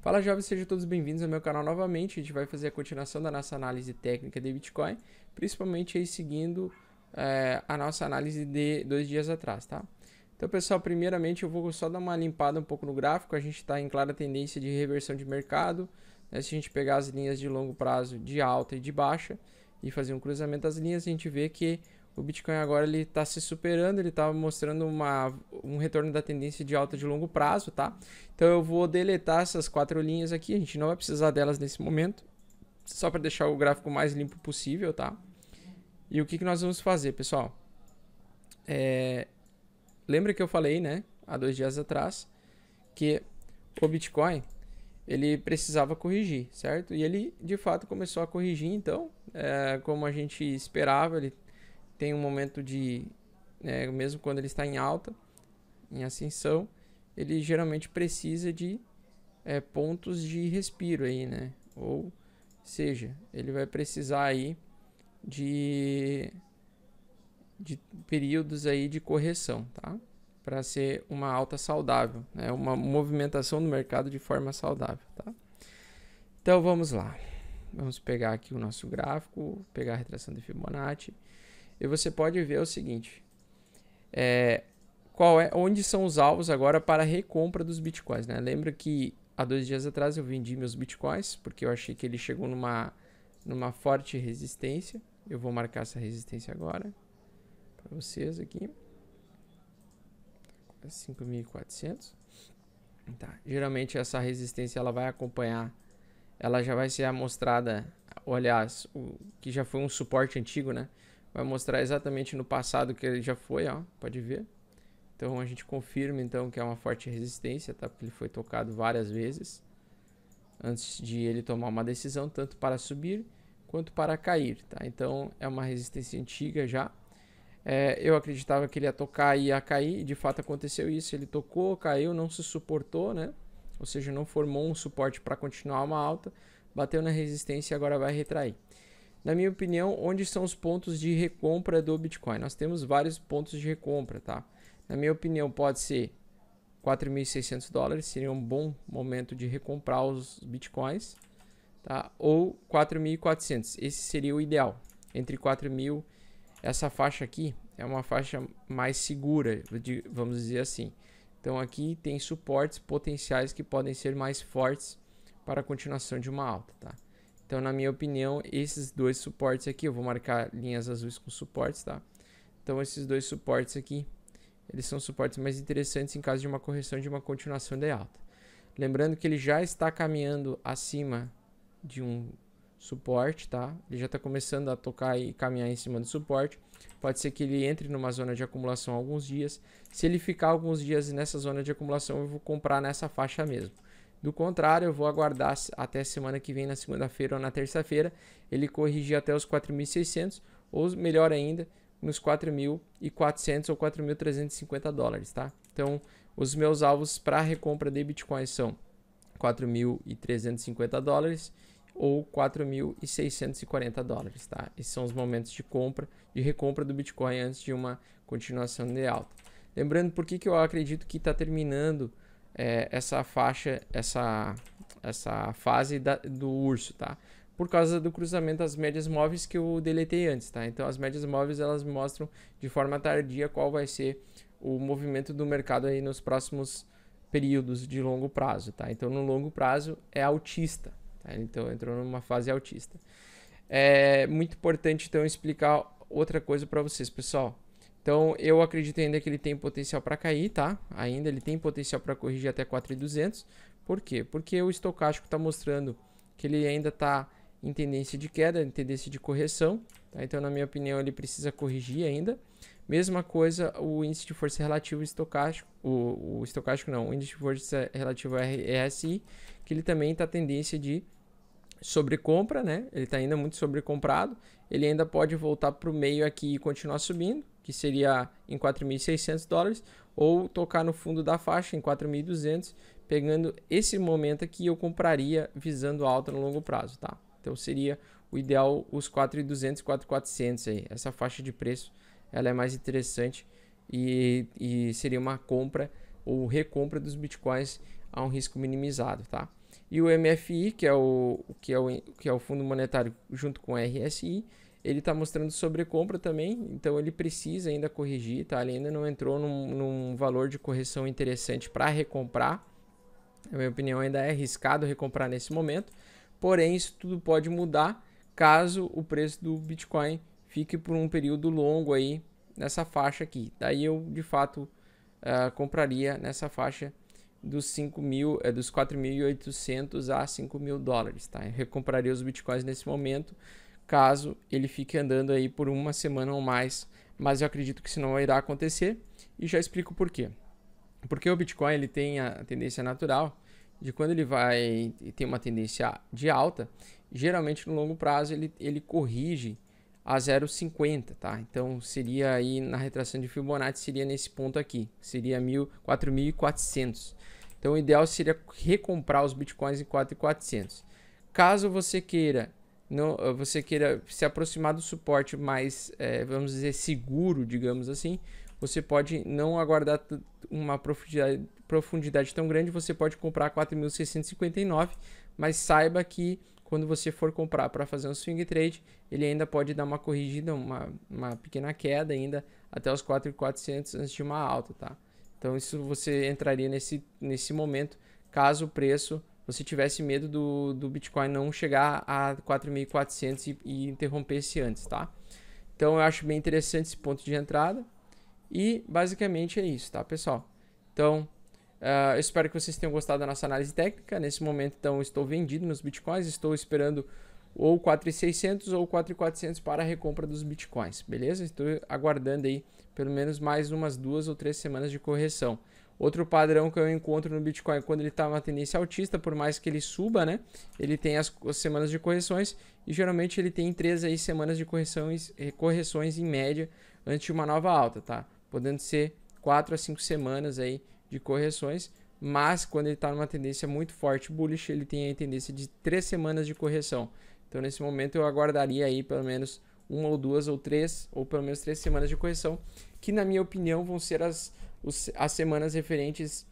Fala jovens, sejam todos bem-vindos ao meu canal novamente. A gente vai fazer a continuação da nossa análise técnica de Bitcoin, principalmente aí seguindo a nossa análise de 2 dias atrás, tá? Então pessoal, primeiramente eu vou só dar uma limpada um pouco no gráfico. A gente está em clara tendência de reversão de mercado, né? Se a gente pegar as linhas de longo prazo de alta e de baixa e fazer um cruzamento das linhas, a gente vê que o Bitcoin agora ele está se superando, ele está mostrando um retorno da tendência de alta de longo prazo, tá? Então eu vou deletar essas 4 linhas aqui, a gente não vai precisar delas nesse momento, só para deixar o gráfico mais limpo possível, tá? E o que nós vamos fazer, pessoal? Lembra que eu falei, né, há 2 dias atrás, que o Bitcoin ele precisava corrigir, certo? E ele de fato começou a corrigir, então, como a gente esperava, ele tem um momento de, mesmo quando ele está em alta, em ascensão, ele geralmente precisa de pontos de respiro aí, né? Ou seja, ele vai precisar aí de períodos aí de correção, tá? Para ser uma alta saudável, né? Uma movimentação no mercado de forma saudável, tá? Então vamos lá. Vamos pegar aqui o nosso gráfico, pegar a retração de Fibonacci. E você pode ver o seguinte, onde são os alvos agora para a recompra dos bitcoins, né? Lembra que há 2 dias atrás eu vendi meus bitcoins, porque eu achei que ele chegou numa forte resistência. Eu vou marcar essa resistência agora para vocês aqui. 5.400. Tá. Geralmente essa resistência ela vai acompanhar, ela já vai ser amostrada, aliás, o que já foi um suporte antigo, né? Vai mostrar exatamente no passado que ele já foi, ó, pode ver. Então a gente confirma então que é uma forte resistência, tá? Porque ele foi tocado várias vezes antes de ele tomar uma decisão, tanto para subir quanto para cair, tá? Então é uma resistência antiga já. Eu acreditava que ele ia tocar e ia cair, e de fato aconteceu isso. Ele tocou, caiu, não se suportou, né? Ou seja, não formou um suporte para continuar uma alta, bateu na resistência e agora vai retrair. Na minha opinião, onde são os pontos de recompra do Bitcoin? Nós temos vários pontos de recompra, tá? Na minha opinião, pode ser $4.600, seria um bom momento de recomprar os Bitcoins, tá? Ou 4.400, esse seria o ideal. Entre 4.000, essa faixa aqui é uma faixa mais segura, vamos dizer assim. Então aqui tem suportes potenciais que podem ser mais fortes para a continuação de uma alta, tá? Então, na minha opinião, esses dois suportes aqui, eu vou marcar linhas azuis com suportes, tá? Então, esses dois suportes aqui, eles são suportes mais interessantes em caso de uma correção de uma continuação de alta. Lembrando que ele já está caminhando acima de um suporte, tá? Ele já está começando a tocar e caminhar em cima do suporte. Pode ser que ele entre numa zona de acumulação alguns dias. Se ele ficar alguns dias nessa zona de acumulação, eu vou comprar nessa faixa mesmo. Do contrário, eu vou aguardar até semana que vem, na segunda-feira ou na terça-feira, ele corrigir até os 4.600, ou melhor ainda, nos 4.400 ou $4.350, tá? Então, os meus alvos para recompra de Bitcoin são $4.350 ou $4.640, tá? Esses são os momentos de compra, de recompra do Bitcoin antes de uma continuação de alta. Lembrando por que eu acredito que está terminando essa faixa, essa fase do urso, tá? Por causa do cruzamento das médias móveis que eu deletei antes, tá? Então as médias móveis elas mostram de forma tardia qual vai ser o movimento do mercado aí nos próximos períodos de longo prazo, tá? Então no longo prazo é altista, tá? Então entrou numa fase altista. É muito importante então explicar outra coisa para vocês, pessoal. Então, eu acredito ainda que ele tem potencial para cair, tá? Ainda ele tem potencial para corrigir até 4.200. Por quê? Porque o estocástico está mostrando que ele ainda está em tendência de queda, em tendência de correção, tá? Então, na minha opinião, ele precisa corrigir ainda. Mesma coisa, o índice de força relativo estocástico, o estocástico não, o índice de força relativo RSI, que ele também está tendência de sobrecompra, né? Ele está ainda muito sobrecomprado. Ele ainda pode voltar para o meio aqui e continuar subindo, que seria em $4.600, ou tocar no fundo da faixa em 4.200, pegando esse momento aqui eu compraria visando alta no longo prazo, tá? Então seria o ideal os 4.200 e 4.400 aí. Essa faixa de preço ela é mais interessante e seria uma compra ou recompra dos bitcoins a um risco minimizado, tá? E o MFI, que é o Fundo Monetário junto com o RSI, ele está mostrando sobrecompra também, então ele precisa ainda corrigir, tá? Ele ainda não entrou num valor de correção interessante para recomprar. Na minha opinião, ainda é arriscado recomprar nesse momento, porém isso tudo pode mudar caso o preço do Bitcoin fique por um período longo aí nessa faixa aqui. Daí eu, de fato, compraria nessa faixa dos 4.800 a 5.000 dólares, tá? Eu recompraria os Bitcoins nesse momento, caso ele fique andando aí por uma semana ou mais, mas eu acredito que isso não irá acontecer e já explico por quê. Porque o Bitcoin ele tem a tendência natural de quando ele vai ter uma tendência de alta, geralmente no longo prazo ele corrige a 0,50, tá? Então seria aí na retração de Fibonacci, seria nesse ponto aqui, seria 4.400. Então o ideal seria recomprar os Bitcoins em 4.400. Caso você queira se aproximar do suporte mais, vamos dizer, seguro, digamos assim, você pode não aguardar uma profundidade tão grande, você pode comprar 4.659, mas saiba que quando você for comprar para fazer um swing trade, ele ainda pode dar uma corrigida, uma pequena queda ainda até os 4.400 antes de uma alta, tá? Então isso você entraria nesse momento, caso o preço, você tivesse medo do Bitcoin não chegar a 4.400 e interrompesse antes, tá? Então eu acho bem interessante esse ponto de entrada. E basicamente é isso, tá, pessoal? Então, eu espero que vocês tenham gostado da nossa análise técnica. Nesse momento, então, estou vendido nos Bitcoins. Estou esperando ou 4.600 ou 4.400 para a recompra dos Bitcoins, beleza? Estou aguardando aí pelo menos mais umas 2 ou 3 semanas de correção. Outro padrão que eu encontro no Bitcoin, quando ele está numa tendência altista, por mais que ele suba, né? Ele tem as semanas de correções e geralmente ele tem 3 aí semanas de correções em média antes de uma nova alta, tá? Podendo ser 4 a 5 semanas aí de correções, mas quando ele está numa tendência muito forte bullish, ele tem a tendência de 3 semanas de correção. Então nesse momento eu aguardaria aí pelo menos 1 ou 2 ou 3, ou pelo menos 3 semanas de correção, que na minha opinião vão ser as semanas referentes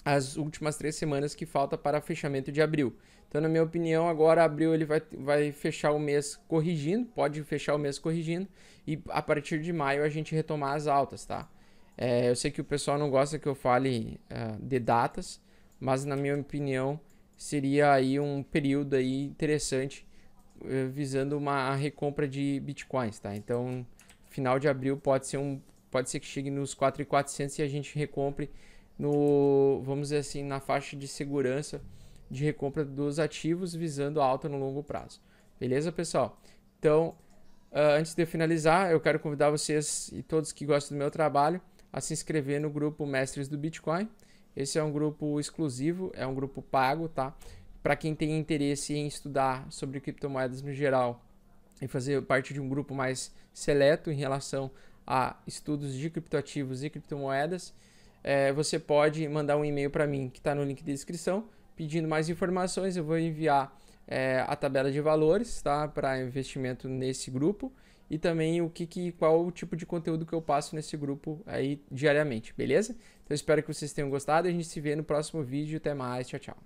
às últimas 3 semanas que falta para fechamento de abril. Então na minha opinião agora abril ele vai fechar o mês corrigindo, pode fechar o mês corrigindo, e a partir de maio a gente retomar as altas, tá? Eu sei que o pessoal não gosta que eu fale de datas, mas na minha opinião seria aí um período aí interessante visando uma recompra de Bitcoins, tá? Então final de abril pode ser que chegue nos 4.400 e a gente recompre vamos dizer assim, na faixa de segurança de recompra dos ativos visando a alta no longo prazo. Beleza, pessoal? Então, antes de eu finalizar, eu quero convidar vocês e todos que gostam do meu trabalho a se inscrever no grupo Mestres do Bitcoin. Esse é um grupo exclusivo, é um grupo pago, tá? Para quem tem interesse em estudar sobre criptomoedas no geral e fazer parte de um grupo mais seleto em relação a estudos de criptoativos e criptomoedas, você pode mandar um e-mail para mim, que está no link da descrição, pedindo mais informações. Eu vou enviar a tabela de valores, tá, para investimento nesse grupo e também qual o tipo de conteúdo que eu passo nesse grupo aí diariamente, beleza? Então espero que vocês tenham gostado e a gente se vê no próximo vídeo. Até mais, tchau, tchau.